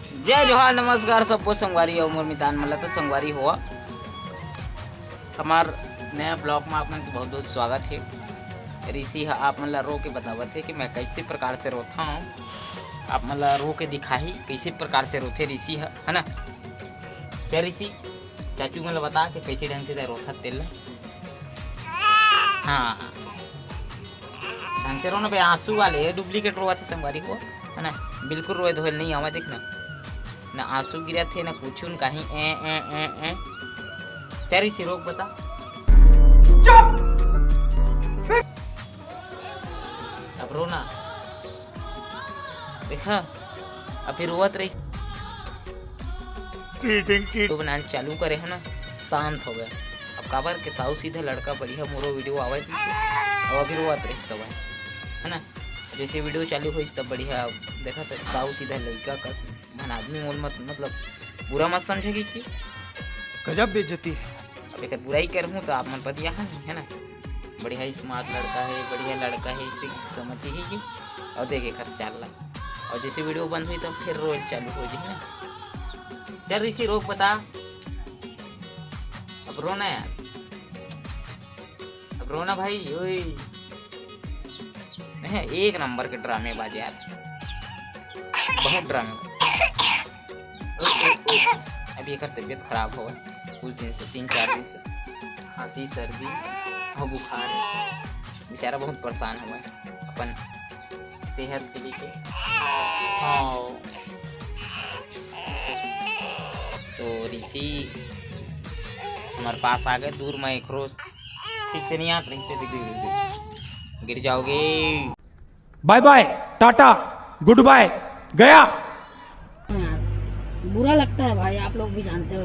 जय जोहार नमस्कार सबको संगवारी उमर मितान मला तो संगवारी हुआ हमार नया ब्लॉग में आप मन बहुत बहुत स्वागत है। ऋषि आप मन ला रो के बतावत है कि मैं कैसे प्रकार से रोता हूँ। आप मन ला रो के दिखाही कैसे प्रकार से रोथे ऋषि है ना। क्या ऋषि चाचू मन ला बता के कैसे ढंग से रोथा तेल हाँ ढंग से रोना भाई। आंसू वाले डुप्लीकेट रोआ थे संगवारी हुआ है ना। बिल्कुल रोए धोल नहीं आवा देखना ना आंसू गिरा थे ना कुछ कहीं ए चारी सी रोक बता। चुप अब रोना देखा अब फिर रोवत रही चीटिंग तो बनाना चालू करे है ना। शांत हो गया अब काबर के साउ सीधा लड़का बढ़िया मोरो वीडियो आवे अब अभी रोवत रही सब है ना। जैसे वीडियो चालू हो तब बढ़िया देखा तो साउ सीधा लड़का का मन आदमी मोल मत मतलब बुरा मत समझेगी कि गजब बेइज्जती है। अब एक बुराई कर हूँ तो आप मन पतिया है ना। बढ़िया स्मार्ट लड़का है बढ़िया लड़का है इसे समझिए कि और देखे खर्च चाल रहा और जैसे वीडियो बंद हुई तो फिर रोज चालू हो जाए ना। चल ऋषि रोक बता अब रोना यार अब रोना भाई ओए एक नंबर के ड्रामेबाज यार बहुत ड्रामे। अभी एक तबीयत खराब हो कुछ दिन से 3-4 दिन से खांसी सर्दी और बुखार है। बेचारा बहुत परेशान हुआ है अपन सेहत के लिए। हाँ तो ऋषि हमारे पास आ गए दूर में एक रोज ठीक से नहीं आते रही गिर जाओगे। Bye bye tata good bye गया। बुरा लगता है भाई, आप लोग भी जानते हो।